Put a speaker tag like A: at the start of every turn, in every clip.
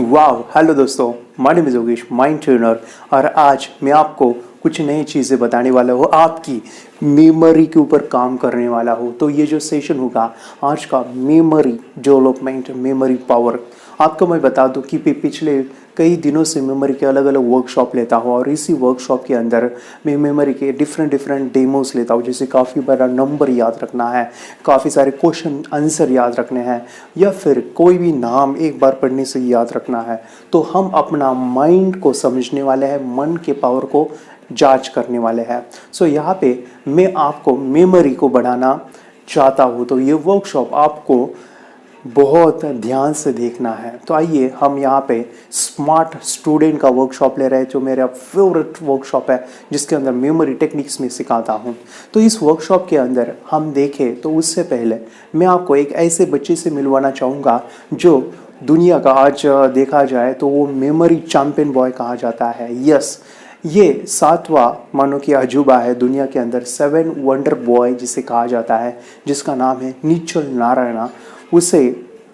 A: वाह हेलो दोस्तों, my name is Yogesh mind trainer. और आज मैं आपको कुछ नई चीज़ें बताने वाला हूँ, आपकी मेमोरी के ऊपर काम करने वाला हूँ। तो ये जो सेशन होगा आज का मेमोरी डेवलपमेंट, मेमोरी पावर, आपको मैं बता दूं कि पिछले कई दिनों से मेमोरी के अलग अलग वर्कशॉप लेता हूँ और इसी वर्कशॉप के अंदर मैं मेमोरी के डिफरेंट डेमोस लेता हूँ। जैसे काफ़ी बड़ा नंबर याद रखना है, काफ़ी सारे क्वेश्चन आंसर याद रखने हैं, या फिर कोई भी नाम एक बार पढ़ने से याद रखना है। तो हम अपना माइंड को समझने वाले हैं, मन के पावर को जांच करने वाले हैं। सो यहाँ पे मैं आपको मेमोरी को बढ़ाना चाहता हूँ, तो ये वर्कशॉप आपको बहुत ध्यान से देखना है। तो आइए हम यहाँ पे स्मार्ट स्टूडेंट का वर्कशॉप ले रहे हैं, जो मेरा फेवरेट वर्कशॉप है, जिसके अंदर मेमोरी टेक्निक्स में सिखाता हूँ। तो इस वर्कशॉप के अंदर हम देखें तो उससे पहले मैं आपको एक ऐसे बच्चे से मिलवाना चाहूँगा जो दुनिया का आज देखा जाए तो वो मेमोरी चैंपियन बॉय कहा जाता है। यस, ये 7वां मानो कि अजूबा है दुनिया के अंदर, 7 वंडर बॉय जिसे कहा जाता है, जिसका नाम है निश्चल नारायण। उसे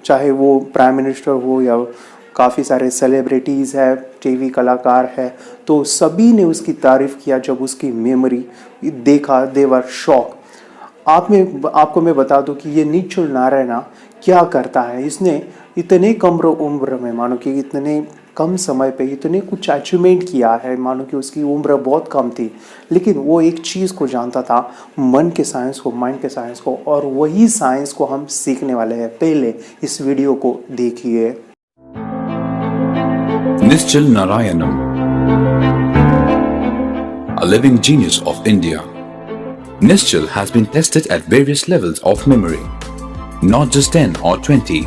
A: चाहे वो प्राइम मिनिस्टर हो या काफ़ी सारे सेलिब्रिटीज़ है, टीवी कलाकार है, तो सभी ने उसकी तारीफ़ किया जब उसकी मेमोरी देखा। दे वर शॉक। आपको मैं बता दूं कि ये निश्चल नारायण क्या करता है। इसने इतने कम उम्र में, मानो कि इतने कम समय पे इतने कुछ अचीवमेंट किया है। मानो कि उसकी उम्र बहुत कम थी, लेकिन वो एक चीज़ को जानता था, मन के साइंस को, माइंड के साइंस को, और वही साइंस को हम सीखने वाले हैं। पहले इस वीडियो को देखिए।
B: Nischal Narayanam, a living genius of India. Nischal has been tested at various levels of memory, not just 10 or 20.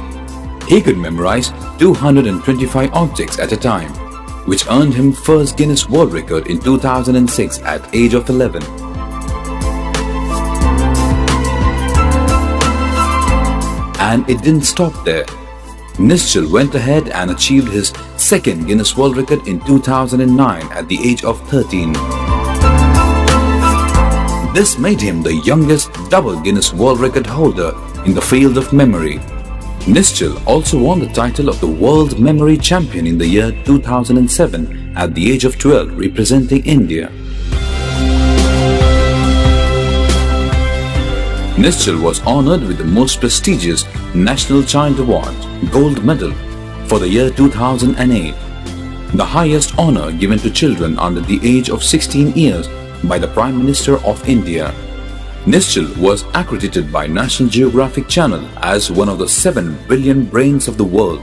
B: He could memorize 225 objects at a time, which earned him first Guinness World Record in 2006 at age of 11. And it didn't stop there. Nischal went ahead and achieved his second Guinness World Record in 2009 at the age of 13. This made him the youngest double Guinness World Record holder in the field of memory. Nischal also won the title of the World Memory Champion in the year 2007 at the age of 12, representing India. Nischal was honored with the most prestigious National Child Award, Gold Medal, for the year 2008, the highest honor given to children under the age of 16 years by the Prime Minister of India. Nischal was accredited by National Geographic Channel as one of the 7 billion brains of the world.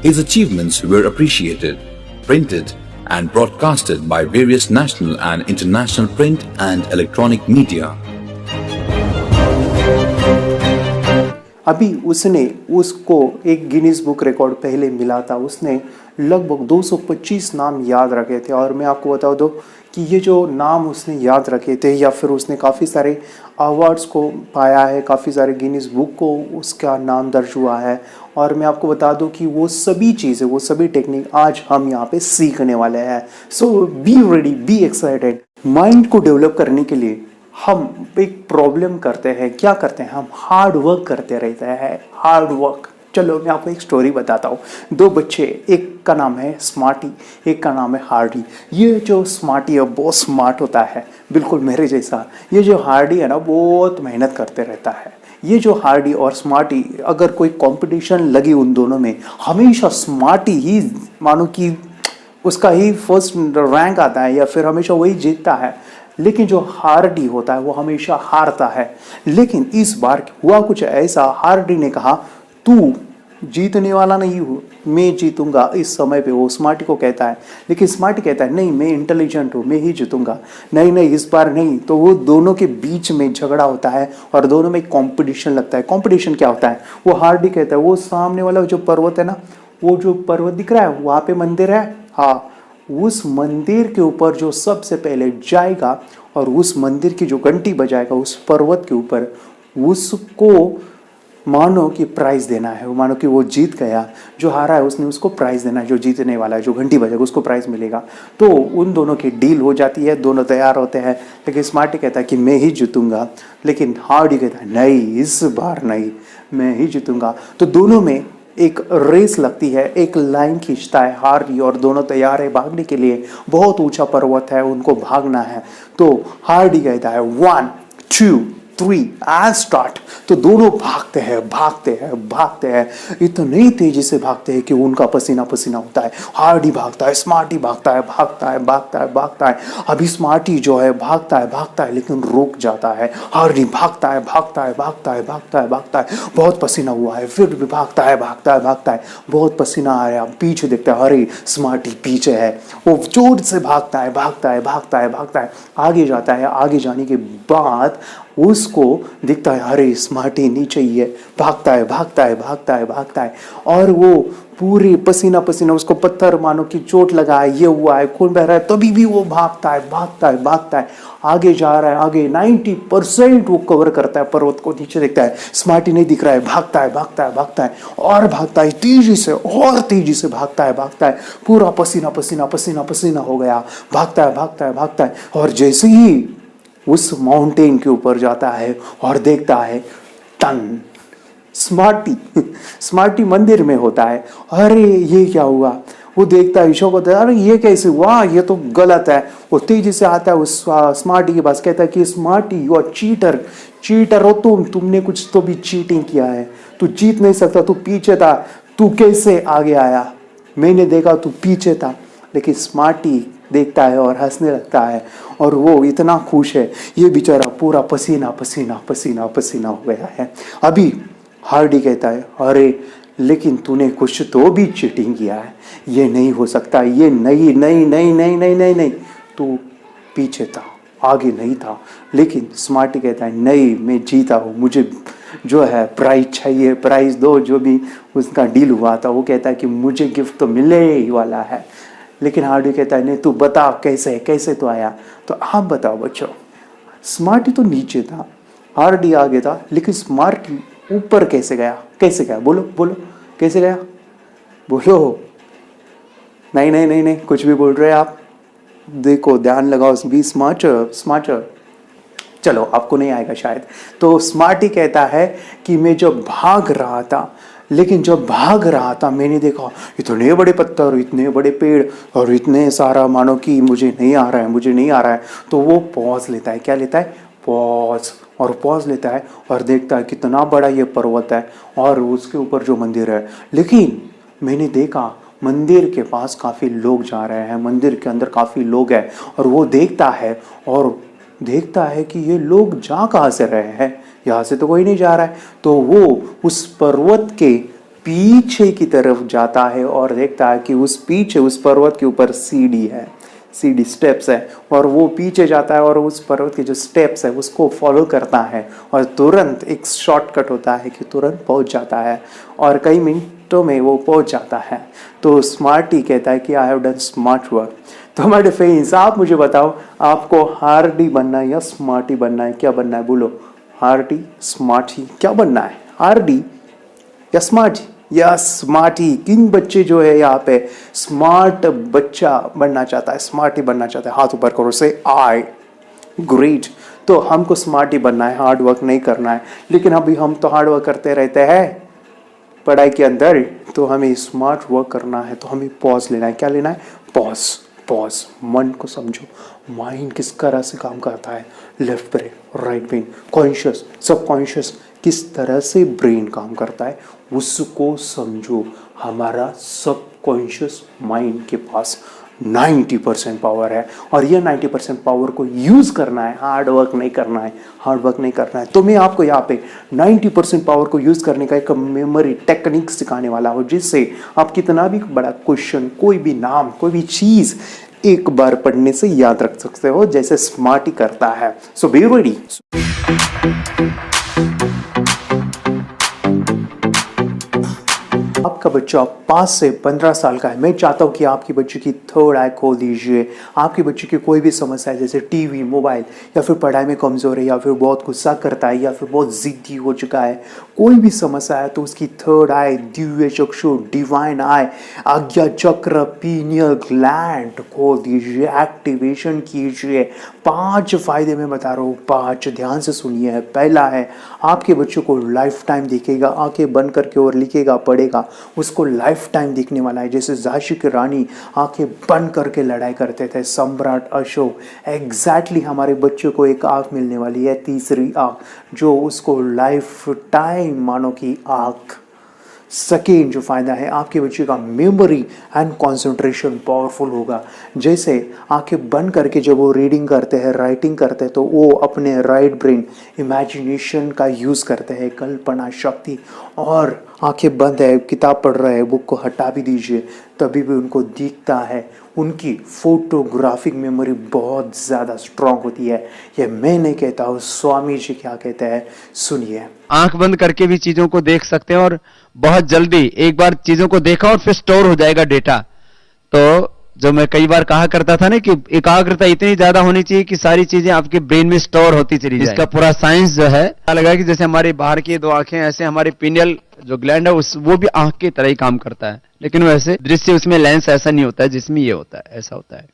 B: His achievements were appreciated, printed and broadcasted by various national and international print and electronic media.
A: अभी उसको एक Guinness book record पहले मिला था। उसने लगभग 225 नाम याद रखे थे, और मैं आपको बता दूं कि ये जो नाम उसने याद रखे थे, या फिर उसने काफ़ी सारे अवार्ड्स को पाया है, काफ़ी सारे गिनीज बुक को उसका नाम दर्ज हुआ है। और मैं आपको बता दूं कि वो सभी चीज़ें, वो सभी टेक्निक आज हम यहाँ पे सीखने वाले हैं। So be ready, be excited. Mind को डेवलप करने के लिए हम एक प्रॉब्लम करते हैं, क्या करते हैं, हम हार्ड वर्क करते रहते हैं, हार्ड वर्क। चलो मैं आपको एक स्टोरी बताता हूँ। 2 बच्चे, एक का नाम है स्मार्टी, एक का नाम है हार्डी। ये जो स्मार्टी है बहुत स्मार्ट होता है, बिल्कुल मेरे जैसा। ये जो हार्डी है ना, बहुत मेहनत करते रहता है। ये जो हार्डी और स्मार्टी, अगर कोई कंपटीशन लगी उन दोनों में, हमेशा स्मार्टी ही मानो कि उसका ही फर्स्ट रैंक आता है, या फिर हमेशा वही जीतता है। लेकिन जो हार्डी होता है वो हमेशा हारता है। लेकिन इस बार हुआ कुछ ऐसा, हार्डी ने कहा तू जीतने वाला नहीं हो, मैं जीतूंगा इस समय पे। वो स्मार्टी को कहता है, लेकिन स्मार्टी कहता है नहीं, मैं इंटेलिजेंट हूँ, मैं ही जीतूंगा। नहीं, इस बार नहीं। तो वो दोनों के बीच में झगड़ा होता है और दोनों में कंपटीशन लगता है। कंपटीशन क्या होता है, वो हार्डी कहता है वो सामने वाला जो पर्वत है ना, वो जो पर्वत दिख रहा है वहाँ पे मंदिर है, हाँ, उस मंदिर के ऊपर जो सबसे पहले जाएगा और उस मंदिर की जो घंटी बजाएगा उस पर्वत के ऊपर, उसको मानो कि प्राइज देना है। मानो कि वो जीत गया, जो हारा है उसने उसको प्राइज देना है, जो जीतने वाला है, जो घंटी बजेगा उसको प्राइज मिलेगा। तो उन दोनों की डील हो जाती है, दोनों तैयार होते हैं। लेकिन स्मार्टी कहता है कि मैं ही जीतूंगा, लेकिन हार्डी कहता है नहीं, इस बार नहीं, मैं ही जीतूंगा। तो दोनों में एक रेस लगती है, एक लाइन खींचता है हार्डी और दोनों तैयार है भागने के लिए। बहुत ऊंचा पर्वत है, उनको भागना है। तो हार्डी कहता है 1 2 3 एंड स्टार्ट। तो दोनों भागते हैं भागते हैं भागते हैं, इतनी तेजी से भागते हैं कि उनका पसीना पसीना होता है। हार्डी भागता है, स्मार्टी भागता है भागता है भागता है भागता है। अभी स्मार्टी जो है भागता है लेकिन रुक जाता है। हार्डी भागता है भागता है भागता है भागता है भागता है, बहुत पसीना हुआ है, फिर भी भागता है भागता है भागता है, बहुत पसीना आ रहा है। पीछे देखता है, अरे स्मार्टी पीछे है। वो जोर से भागता है भागता है भागता है भागता है, आगे जाता है। आगे जाने के बाद उसको दिखता है, अरे स्मार्टी नीचे ही है। भागता है भागता है भागता है भागता है, और वो पूरे पसीना पसीना, उसको पत्थर मानो कि चोट लगा है, ये हुआ है, खून बह रहा है, तभी भी वो भागता है भागता है भागता है, आगे जा रहा है। आगे 90% वो कवर करता है पर्वत को। नीचे देखता है स्मार्टी नहीं दिख रहा है, भागता है भागता है भागता है और भागता है तेजी से, और तेजी से भागता है भागता है, पूरा पसीना पसीना पसीना पसीना हो गया। भागता है भागता है भागता है, और जैसे ही उस माउंटेन के ऊपर जाता है और देखता है, टन स्मार्टी स्मार्टी मंदिर में होता है। अरे ये क्या हुआ? वो देखता है, ईशो को, अरे ये कैसे हुआ, ये तो गलत है। वो तेजी से आता है उस स्मार्टी के पास, कहता है कि स्मार्टी यू आर चीटर हो तुमने कुछ तो भी चीटिंग किया है, तू जीत नहीं सकता, तू पीछे था, तू कैसे आगे आया? मैंने देखा तू पीछे था। लेकिन स्मार्टी देखता है और हंसने लगता है, और वो इतना खुश है, ये बेचारा पूरा पसीना पसीना पसीना पसीना हो गया है। अभी हार्डी कहता है, अरे लेकिन तूने कुछ तो भी चीटिंग किया है, ये नहीं हो सकता, ये नहीं नहीं नहीं नहीं नहीं नहीं नहीं, तू पीछे था, आगे नहीं था। लेकिन स्मार्टी कहता है, नहीं मैं जीता हूँ, मुझे जो है प्राइज चाहिए, प्राइज दो। जो भी उसका डील हुआ था, वो कहता है कि मुझे गिफ्ट तो मिलने ही वाला है। लेकिन हार्डी कहता है, नहीं तू बता कैसे कैसे तो आया। तो आप बताओ बच्चों, स्मार्टी तो नीचे था, हार्डी आगे था, लेकिन स्मार्टी ऊपर कैसे गया? कैसे गया? बोलो बोलो, कैसे गया? बोलो। नहीं नहीं नहीं नहीं, कुछ भी बोल रहे हैं आप। देखो, ध्यान लगाओ, बी स्मार्टर स्मार्टर। चलो, आपको नहीं आएगा शायद। तो स्मार्टी कहता है कि मैं जब भाग रहा था, लेकिन जब भाग रहा था मैंने देखा इतने बड़े पत्थर, इतने बड़े पेड़, और इतने सारा, मानो कि मुझे नहीं आ रहा है, मुझे नहीं आ रहा है। तो वो पॉज लेता है। क्या लेता है? पॉज। और पॉज लेता है और देखता है कितना बड़ा ये पर्वत है और उसके ऊपर जो मंदिर है। लेकिन मैंने देखा मंदिर के पास काफ़ी लोग जा रहे हैं, मंदिर के अंदर काफ़ी लोग हैं। और वो देखता है और देखता है कि ये लोग जा कहाँ से रहे हैं, यहाँ से तो कोई नहीं जा रहा है। तो वो उस पर्वत के पीछे की तरफ जाता है और देखता है कि उस पीछे, उस पर्वत के ऊपर सीढ़ी है, सीढ़ी स्टेप्स है। और वो पीछे जाता है और उस पर्वत के जो स्टेप्स है उसको फॉलो करता है, और तुरंत एक शॉर्टकट होता है कि तुरंत पहुंच जाता है, और कई मिनटों में वो पहुंच जाता है। तो स्मार्टी कहता है कि I have done smart work. तो हमारे फ्रेंड्स, आप मुझे बताओ, आपको हार्डी बनना है या स्मार्टी बनना है? क्या बनना है? बोलो। हार्डी, स्मार्टी, क्या बनना है? हार्डी या स्मार्टी? या स्मार्टी। किन बच्चे जो है यहाँ पे स्मार्ट बच्चा बनना चाहता है, स्मार्टी बनना चाहता है? हाथ ऊपर करो, से आई। ग्रेट। तो हमको स्मार्टी बनना है, हार्ड वर्क नहीं करना है। लेकिन अभी हम तो हार्ड वर्क करते रहते हैं पढ़ाई के अंदर, तो हमें स्मार्ट वर्क करना है, तो हमें पॉज लेना है। क्या लेना है? पॉज। पॉज। मन को समझो, माइंड किस तरह से काम करता है, left brain, right brain, conscious, subconscious, किस तरह से ब्रेन काम करता है उसको समझो। हमारा सबकॉन्शियस माइंड के पास 90% पावर है, और ये 90% पावर को यूज़ करना है, हार्ड वर्क नहीं करना है, हार्ड वर्क नहीं करना है। तो मैं आपको यहाँ पे 90% पावर को यूज़ करने का एक मेमोरी टेक्निक सिखाने वाला हूँ, जिससे आप कितना भी बड़ा क्वेश्चन, कोई भी नाम, कोई भी चीज़ एक बार पढ़ने से याद रख सकते हो, जैसे स्मार्टी करता है। सो बी रेडी। आपका बच्चा 5 से 15 साल का है। मैं चाहता हूँ कि आपकी बच्चे की थर्ड आई खोल दीजिए। आपकी बच्चे की कोई भी समस्या है, जैसे टीवी, मोबाइल, या फिर पढ़ाई में कमज़ोर है, या फिर बहुत गुस्सा करता है, या फिर बहुत ज़िद्दी हो चुका है, कोई भी समस्या है, तो उसकी थर्ड आई, दिव्य चक्षु, डिवाइन आई, आज्ञा चक्र, पीनियल ग्लैंड खोल दीजिए, एक्टिवेशन कीजिए। 5 फायदे मैं बता रहा हूँ, 5, ध्यान से सुनिए। पहला है, आपके बच्चों को लाइफ टाइम दिखेगा, आंखें बंद करके और लिखेगा, पढ़ेगा, उसको लाइफ टाइम दिखने वाला है। जैसे झांसी की रानी आंखें बंद करके लड़ाई करते थे, सम्राट अशोक, एग्जैक्टली हमारे बच्चे को एक आँख मिलने वाली है, तीसरी आँख, जो उसको लाइफ टाइम मानो कि आँख। सेकेंड जो फ़ायदा है, आपके बच्चे का मेमोरी एंड कंसंट्रेशन पावरफुल होगा। जैसे आंखें बंद करके जब वो रीडिंग करते हैं, राइटिंग करते हैं, तो वो अपने राइट ब्रेन इमेजिनेशन का यूज़ करते हैं, कल्पना शक्ति। और आंखें बंद है, किताब पढ़ रहे हैं, बुक को हटा भी दीजिए, तभी भी उनको दिखता है। उनकी फोटोग्राफिक मेमोरी बहुत ज़्यादा स्ट्रांग होती है। ये मैं नहीं कहता हूँ, स्वामी जी क्या कहते हैं, सुनिए।
C: आंख बंद करके भी चीजों को देख सकते हैं और बहुत जल्दी एक बार चीजों को देखा और फिर स्टोर हो जाएगा डेटा। तो जो मैं कई बार कहा करता था ना कि एकाग्रता इतनी ज्यादा होनी चाहिए कि सारी चीजें आपके ब्रेन में स्टोर होती चली जाए। इसका पूरा साइंस जो है लगा कि जैसे हमारी बाहर की 2 आंखें, ऐसे हमारी पिनियल जो ग्लैंड है वो भी आंख की तरह ही काम करता है, लेकिन वैसे दृश्य उसमें लेंस ऐसा नहीं होता है जिसमें ये होता है, ऐसा होता है।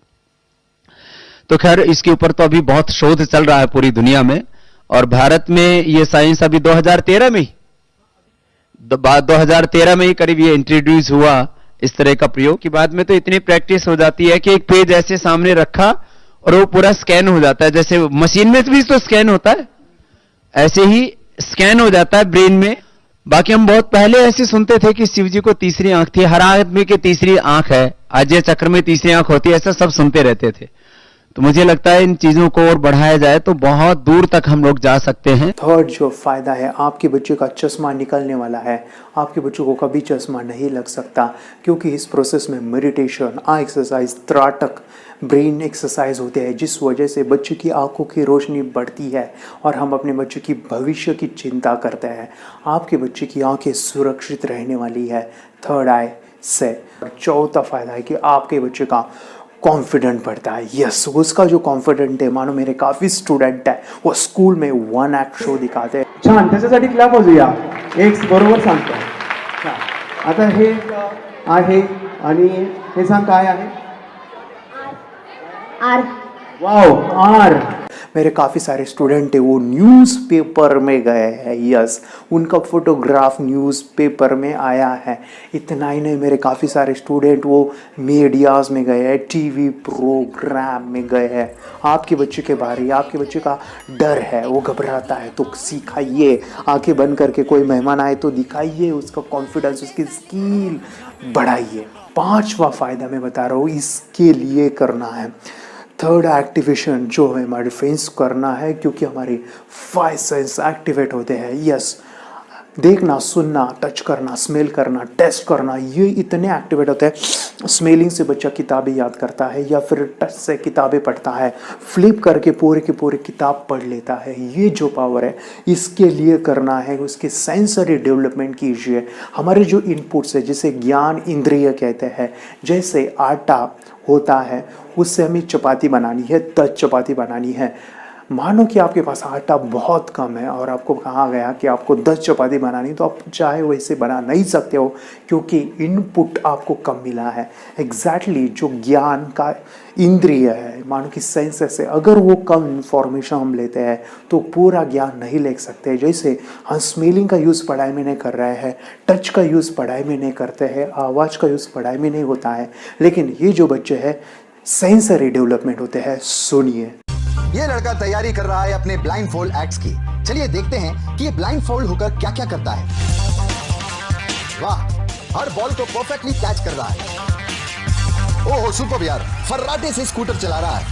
C: तो खैर इसके ऊपर तो अभी बहुत शोध चल रहा है पूरी दुनिया में, और भारत में ये साइंस अभी 2013 में ही 2013 में ही करीब ये इंट्रोड्यूस हुआ इस तरह का प्रयोग। की बाद में तो इतनी प्रैक्टिस हो जाती है कि एक पेज ऐसे सामने रखा और वो पूरा स्कैन हो जाता है, जैसे मशीन में भी तो स्कैन होता है, ऐसे ही स्कैन हो जाता है ब्रेन में। बाकी हम बहुत पहले ऐसे सुनते थे कि शिव जी को तीसरी आंख थी, हर आदमी की तीसरी आंख है, अजय चक्र में तीसरी आंख होती है, ऐसा सब सुनते रहते थे। तो मुझे लगता है इन चीजों को और बढ़ाया जाए तो बहुत दूर तक हम लोग जा सकते हैं।
A: थर्ड जो फायदा है, आपके बच्चे का चश्मा निकलने वाला है। आपके बच्चों को कभी चश्मा नहीं लग सकता, क्योंकि इस प्रोसेस में मेडिटेशन, आई एक्सरसाइज, त्राटक, ब्रेन एक्सरसाइज होते हैं, जिस वजह से बच्चे की आंखों की रोशनी बढ़ती है और हम अपने बच्चे की भविष्य की चिंता करते हैं। आपके बच्चे की आंखें सुरक्षित रहने वाली है थर्ड आई से। चौथा फायदा है कि आपके बच्चे का कॉन्फिडेंट बढ़ता है। यस, उसका जो कॉन्फिडेंट है, मानो मेरे काफ़ी स्टुडंट है, वो स्कूल में 1 ॲक्ट शो दिखाते हैं।
D: छान, त्याच्यासाठी क्लॅप वाजूया. एक बरोबर सांगतो. आता हे आहे आणि हे सांग काय आहे?
E: आर.
A: वाओ, आर। मेरे काफ़ी सारे स्टूडेंट है वो न्यूज़पेपर में गए हैं। यस, उनका फोटोग्राफ न्यूज़पेपर में आया है। इतना ही नहीं, मेरे काफ़ी सारे स्टूडेंट वो मीडियाज़ में गए हैं, टीवी प्रोग्राम में गए हैं। आपके बच्चे के बारे, आपके बच्चे का डर है, वो घबराता है, तो सिखाइए। आंखें बंद करके कोई मेहमान आए तो दिखाइए उसका कॉन्फिडेंस, उसकी स्किल बढ़ाइए। 5वां फ़ायदा मैं बता रहा हूँ, इसके लिए करना है थर्ड एक्टिवेशन, जो है हमारे फेस करना है, क्योंकि हमारे 5 सेंस एक्टिवेट होते हैं। यस, देखना, सुनना, टच करना, स्मेल करना, टेस्ट करना, ये इतने एक्टिवेट होते हैं। स्मेलिंग से बच्चा किताबें याद करता है, या फिर टच से किताबें पढ़ता है, फ्लिप करके पूरे के पूरे किताब पढ़ लेता है। ये जो पावर है, इसके लिए करना है, उसके सेंसरी डेवलपमेंट कीजिए। हमारे जो इनपुट्स है, जिसे ज्ञान इंद्रिय कहते हैं, जैसे आटा होता है, उससे हमें चपाती बनानी है, 10 चपाती बनानी है। मानो कि आपके पास आटा बहुत कम है और आपको कहा गया कि आपको 10 चपाती बनानी, तो आप चाहे वैसे बना नहीं सकते हो, क्योंकि इनपुट आपको कम मिला है। एग्जैक्टली जो ज्ञान का इंद्रिय है, मानो कि सेंसेस है, अगर वो कम इंफॉर्मेशन हम लेते हैं तो पूरा ज्ञान नहीं ले सकते। जैसे हम स्मेलिंग का यूज़ पढ़ाई में नहीं कर रहे हैं, टच का यूज़ पढ़ाई में नहीं करते हैं, आवाज़ का यूज़ पढ़ाई में नहीं होता है, लेकिन ये जो बच्चे हैं सेंसरी डेवलपमेंट होते हैं। सुनिए।
F: ये लड़का तैयारी कर रहा है अपने ब्लाइंड फोल्ड एक्ट्स की। चलिए देखते हैं कि ये ब्लाइंड फोल्ड होकर क्या क्या करता है। वाह, हर बॉल को परफेक्टली कैच कर रहा है। ओहो सुपर यार, फर्राटे से स्कूटर चला रहा है।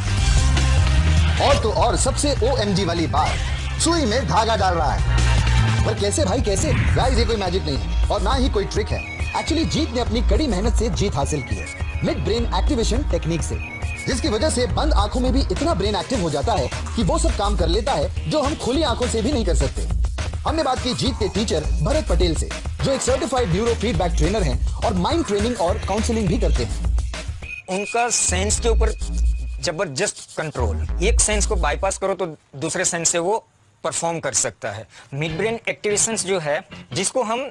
F: और तो और सबसे OMG वाली बात, सुई में धागा डाल रहा है। पर कैसे भाई, कैसे? गाइस, ये कोई मैजिक नहीं है और ना ही कोई ट्रिक है। एक्चुअली जीत ने अपनी कड़ी मेहनत से जीत हासिल की है, मिड ब्रेन एक्टिवेशन टेक्निक से, जिसकी वजह से बंद आंखों में भी इतना ब्रेन एक्टिव हो जाता है कि वो सब काम कर लेता है जो हम खुली आंखों से भी नहीं कर सकते। हमने बात की जीत के टीचर भरत पटेल से, जो एक सर्टिफाइड न्यूरो फीडबैक ट्रेनर हैं और माइंड ट्रेनिंग और काउंसलिंग भी करते हैं।
G: उनका सेंस के ऊपर जबरदस्त कंट्रोल, एक सेंस को बाईपास करो तो दूसरे सेंस से वो परफॉर्म कर सकता है। मिड ब्रेन एक्टिवेशंस जो है, जिसको हम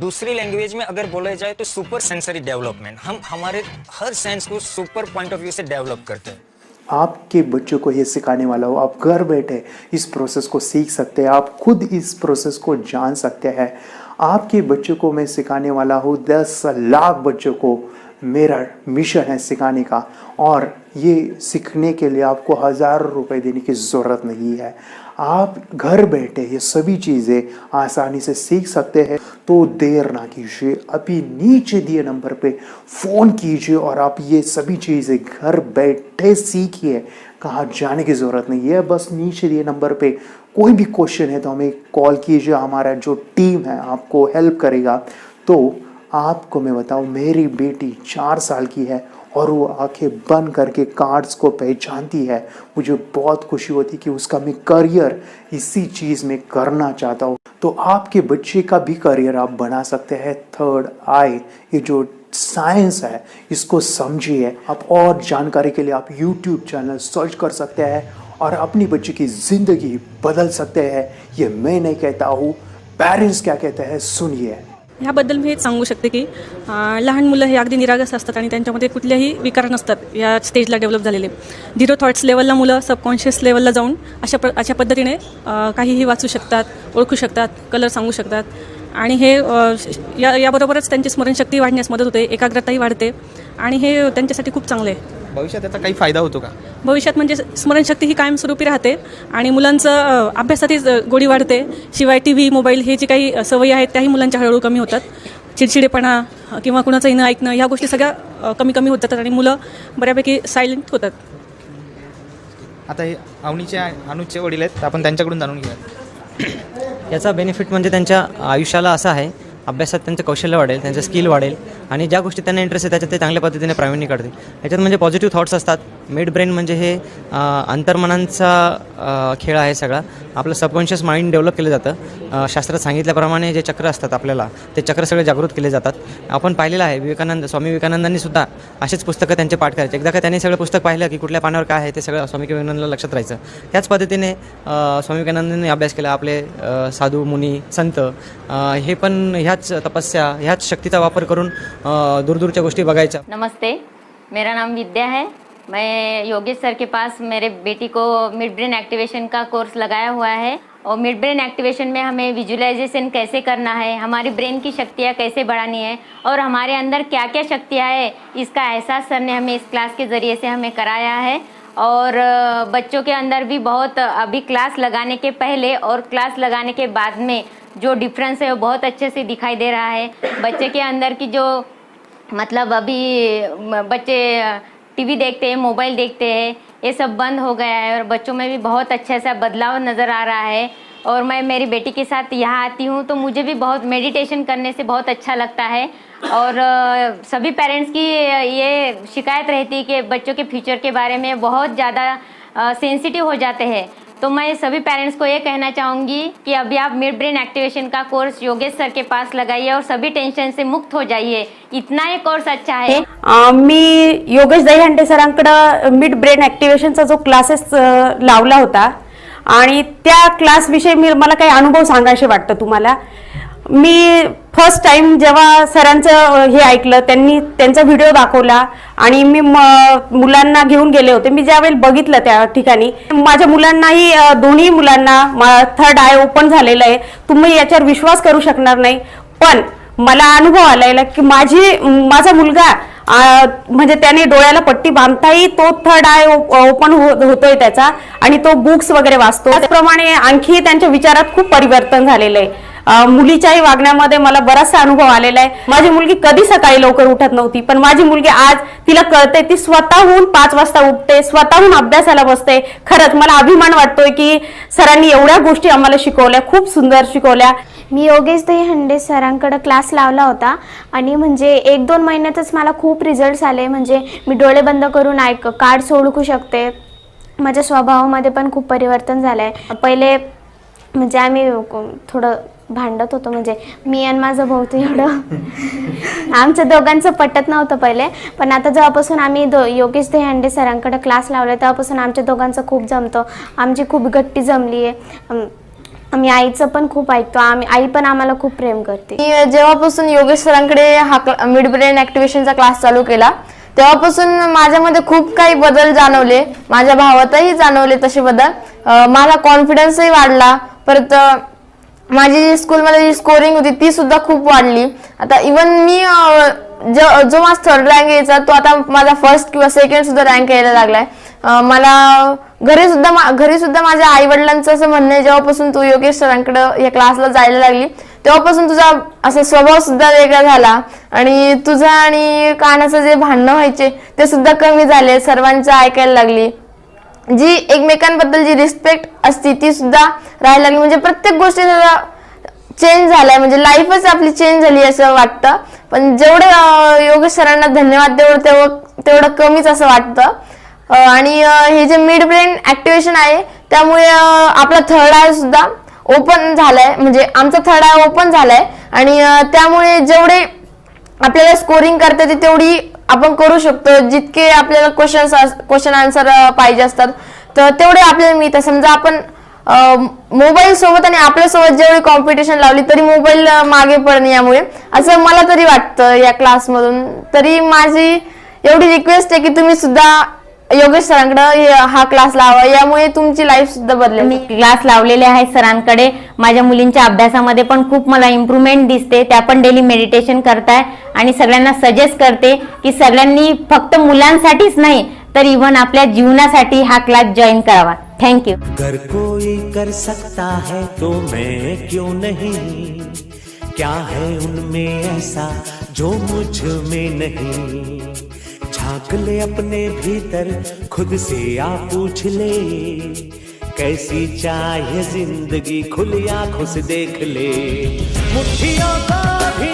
G: दूसरी लैंग्वेज में अगर बोला जाए तो सुपर सेंसरी डेवलपमेंट, हम हमारे हर सेंस को सुपर पॉइंट ऑफ व्यू से डेवलप करते हैं।
A: आपके बच्चों को ये सिखाने वाला हो, आप घर बैठे इस प्रोसेस को सीख सकते हैं, आप खुद इस प्रोसेस को जान सकते हैं। आपके बच्चों को मैं सिखाने वाला हूँ 10 लाख बच्चों को। मेरा मिशन है सिखाने का, और ये सीखने के लिए आपको हज़ारों रुपए देने की ज़रूरत नहीं है। आप घर बैठे ये सभी चीज़ें आसानी से सीख सकते हैं। तो देर ना कीजिए, अभी नीचे दिए नंबर पे फ़ोन कीजिए और आप ये सभी चीज़ें घर बैठे सीखिए। कहाँ जाने की ज़रूरत नहीं है, बस नीचे दिए नंबर पे कोई भी क्वेश्चन है तो हमें कॉल कीजिए, हमारा जो टीम है आपको हेल्प करेगा। तो आपको मैं बताऊं, मेरी बेटी 4 साल की है और वो आंखें बंद करके कार्ड्स को पहचानती है। मुझे बहुत खुशी होती कि उसका मैं करियर इसी चीज़ में करना चाहता हूँ। तो आपके बच्चे का भी करियर आप बना सकते हैं। थर्ड आई, ये जो साइंस है इसको समझिए। आप और जानकारी के लिए आप YouTube चैनल सर्च कर सकते हैं और अपनी बच्चे की ज़िंदगी बदल सकते हैं। ये मैं नहीं कहता हूँ, पेरेंट्स क्या कहते हैं सुनिए।
E: ह्याबद्दल मी हेच सांगू शकते की लहान मुलं हे अगदी निरागस असतात आणि त्यांच्यामध्ये कुठलेही विकार नसतात या स्टेजला डेव्हलप झालेले। 0 थॉट्स लेवलला मुलं सबकॉन्शियस लेवलला जाऊन अशा पद्धतीने काहीही वाचू शकतात, ओळखू शकतात, कलर सांगू शकतात आणि हे याबरोबरच त्यांची स्मरणशक्ती वाढण्यास मदत होते, एकाग्रताही वाढते आणि हे त्यांच्यासाठी खूप चांगले आहे।
H: भविष्यात त्याचा काही फायदा होतो का?
E: भविष्यात म्हणजे स्मरणशक्ती ही कायमस्वरूपी राहते आणि मुलांचं अभ्यासातही गोडी वाढते। शिवाय TV, मोबाईल हे जे काही सवयी आहेत त्याही मुलांच्या हळूहळू कमी होतात। चिडचिडेपणा किंवा कुणाचंही न ऐकणं ह्या गोष्टी सगळ्या कमी होत जातात आणि मुलं बऱ्यापैकी सायलेंट होतात।
H: आता हे अनुजचे वडील आहेत, तर आपण त्यांच्याकडून जाणून घेऊया।
I: याचा बेनिफिट म्हणजे त्यांच्या आयुष्याला असा आहे, अभ्यासात त्यांचं कौशल्य वाढेल, त्यांचं स्किल वाढेल आणि ज्या गोष्टी त्यांना इंटरेस्ट आहे त्याच्यात ते चांगल्या पद्धतीने प्रावीण्य काढतील। याच्यात म्हणजे पॉझिटिव्ह थॉट्स असतात। मिड ब्रेन म्हणजे हे अंतर्मनांचा खेळ आहे सगळा। आपलं सबकॉन्शियस माइंड डेव्हलप केलं जातं। शास्त्रात सांगितल्याप्रमाणे जे चक्र असतात आपल्याला, ते चक्र सगळे जागृत केले जातात। आपण पाहिलेलं आहे स्वामी विवेकानंदांनी सुद्धा असेच पुस्तकं त्यांचे पाठ करायचे। एकदा का त्यांनी सगळं पुस्तक पाहिलं की कुठल्या पानावर काय आहे ते सगळं स्वामी विवेकानंदांना लक्षात राहायचं। त्याच पद्धतीने स्वामी विवेकानंदांनी अभ्यास केला। आपले साधू मुनी संत हे पण ह्याच तपस्या, ह्याच शक्तीचा वापर करून दूरदूरच्या गोष्टी बघायच्या।
J: नमस्ते, मेरा नाम विद्या है। मैं योगेश सर के पास मेरे बेटी को मिड ब्रेन एक्टिवेशन का कोर्स लगाया हुआ है और मिड ब्रेन एक्टिवेशन में हमें विजुअलाइजेशन कैसे करना है, हमारी ब्रेन की शक्तियाँ कैसे बढ़ानी है और हमारे अंदर क्या क्या शक्तियाँ है, इसका एहसास सर ने हमें इस क्लास के ज़रिए से हमें कराया है। और बच्चों के अंदर भी बहुत अभी क्लास लगाने के पहले और क्लास लगाने के बाद में जो डिफरेंस है वो बहुत अच्छे से दिखाई दे रहा है। बच्चे के अंदर की जो मतलब अभी बच्चे TV देखते हैं, मोबाइल देखते हैं, ये सब बंद हो गया है और बच्चों में भी बहुत अच्छा सा बदलाव नज़र आ रहा है। और मैं मेरी बेटी के साथ यहाँ आती हूँ तो मुझे भी बहुत मेडिटेशन करने से बहुत अच्छा लगता है। और सभी पेरेंट्स की ये शिकायत रहती है कि बच्चों के फ्यूचर के बारे में बहुत ज़्यादा सेंसिटिव हो जाते हैं। तो मैं सभी पेरेंट्स को ये कहना चाहूँगी कि अभी आप मिड ब्रेन एक्टिवेशन का कोर्स योगेश सर के पास लगाइए और सभी टेंशन से मुक्त हो जाइए। इतना ये कोर्स अच्छा है।
K: मी योगेश दहीहंडे सरांकडे मिड ब्रेन ॲक्टिव्हेशनचा जो क्लासेस लावला होता आणि त्या क्लास विषयी मला काही अनुभव सांगायचे वाटतं तुम्हाला। मी फर्स्ट टाइम जेव्हा सरांचं हे ऐकलं, त्यांनी त्यांचा व्हिडिओ दाखवला आणि मी मुलांना घेऊन गेले होते। मी ज्यावेळी बघितलं त्या ठिकाणी माझ्या मुलांनाही, दोन्ही मुलांना थर्ड आय ओपन झालेलं आहे। तुम्ही याच्यावर विश्वास करू शकणार नाही, पण मला अनुभव आलेला की माझा मुलगा म्हणजे त्याने डोळ्याला पट्टी बांधताही तो थर्ड आय ओपन होतोय त्याचा आणि तो बुक्स वगैरे वाचतो। त्याचप्रमाणे आणखी त्यांच्या विचारात खूप परिवर्तन झालेलं आहे। मुलीच्याही वागण्यामध्ये मला बराचसा अनुभव आलेला आहे। माझी मुलगी कधी सकाळी लवकर उठत नव्हती, पण माझी मुलगी आज तिला कळते, ती स्वतःहून 5 वाजता उठते, स्वतःहून अभ्यासाला बसते। खरंच मला अभिमान वाटतोय की सरांनी एवढ्या गोष्टी आम्हाला शिकवल्या, खूप सुंदर शिकवल्या।
L: मी योगेश दहीहंडे सरांकडे क्लास लावला होता आणि म्हणजे 1-2 महिन्यातच मला खूप रिझल्ट्स आले। म्हणजे मी डोळे बंद करून कार्ड्स ओळखू शकते। माझ्या स्वभावामध्ये पण खूप परिवर्तन झालंय। पहिले म्हणजे आम्ही थोडं भांडत होतो, म्हणजे मी आणि माझा भाऊ तर एवढं आमच्या दोघांचं पटत नव्हतं पहिले, पण आता जेव्हापासून आम्ही योगेश दहीहंडे सरांकडे क्लास लावला तेव्हापासून आमच्या दोघांचं खूप जमतं। आमची खूप गट्टी जमली आहे। आम्ही आईचं पण खूप ऐकतो, आई पण आम्हाला खूप प्रेम करते।
M: जेव्हापासून योगेश सरांकडे हा मिड ब्रेन ॲक्टिव्हेशनचा क्लास चालू केला तेव्हापासून माझ्यामध्ये खूप काही बदल जाणवले। माझ्या भावातही जाणवले तसे बदल। मला कॉन्फिडन्सही वाढला। परत माझी जी स्कूलमध्ये जी स्कोरिंग होती ती सुद्धा खूप वाढली. आता इवन मी जो माझा थर्ड रँक यायचा तो आता माझा फर्स्ट किंवा सेकंड सुद्धा रँक यायला लागलाय. मला घरी सुद्धा माझ्या आई वडिलांचं असं म्हणणं आहे, जेव्हापासून तू योगेश सरांकडे या क्लासला जायला लागली तेव्हापासून तुझा असा स्वभाव सुद्धा वेगळा झाला आणि तुझा आणि कानाचं जे भांडणं व्हायचे ते सुद्धा कमी झाले. सर्वांचं ऐकायला लागली. जी एकमेकांबद्दल जी रिस्पेक्ट असती ती सुद्धा राहायला लागली. म्हणजे प्रत्येक गोष्टी चेंज झालाय. म्हणजे लाईफच आपली चेंज झाली असं वाटतं. पण जेवढे योगेश सरांना धन्यवाद तेवढं कमीच असं वाटतं. आणि हे जे मिड ब्रेन ऍक्टिव्हेशन आहे त्यामुळे आपला थर्ड आय सुद्धा ओपन झालाय. म्हणजे आमचा थर्ड आय ओपन झालाय आणि त्यामुळे जेवढे आपल्याला स्कोरिंग करता येते तेवढी आपण करू शकतो. जितके आपल्याला क्वेश्चन आन्सर पाहिजे असतात तर तेवढे आपल्याला मिळतात. समजा आपण मोबाईल सोबत आणि आपल्यासोबत जेवढी कॉम्पिटिशन लावली तरी मोबाईल मागे पडणे यामुळे असं मला तरी वाटतं या क्लासमधून. तरी माझी एवढी रिक्वेस्ट आहे की तुम्ही सुद्धा योगेश सरांकडे हा क्लास लावा, यामुळे तुमची लाईफ सुद्धा बदलेल.
J: मी क्लास लावलेले आहे सरांकडे. माझ्या मुलींच्या अभ्यासामध्ये पण खूप मला इम्प्रूव्हमेंट दिसते. त्या पण डेली मेडिटेशन करताय आणि सगळ्यांना सजेस्ट करते की सगळ्यांनी फक्त मुलांसाठीच नाही तर इव्हन आपल्या जीवनासाठी हा क्लास जॉईन करावा. थँक्यू.
N: अगर कोई कर सकता है तो मैं क्यों नहीं, क्या है उनमें ऐसा जो मुझ में नहीं. झांक ले अपने भीतर खुद से आ पूछ ले, कैसी चाहे जिंदगी खुली आंखों से देख ले. मुट्ठियों का भी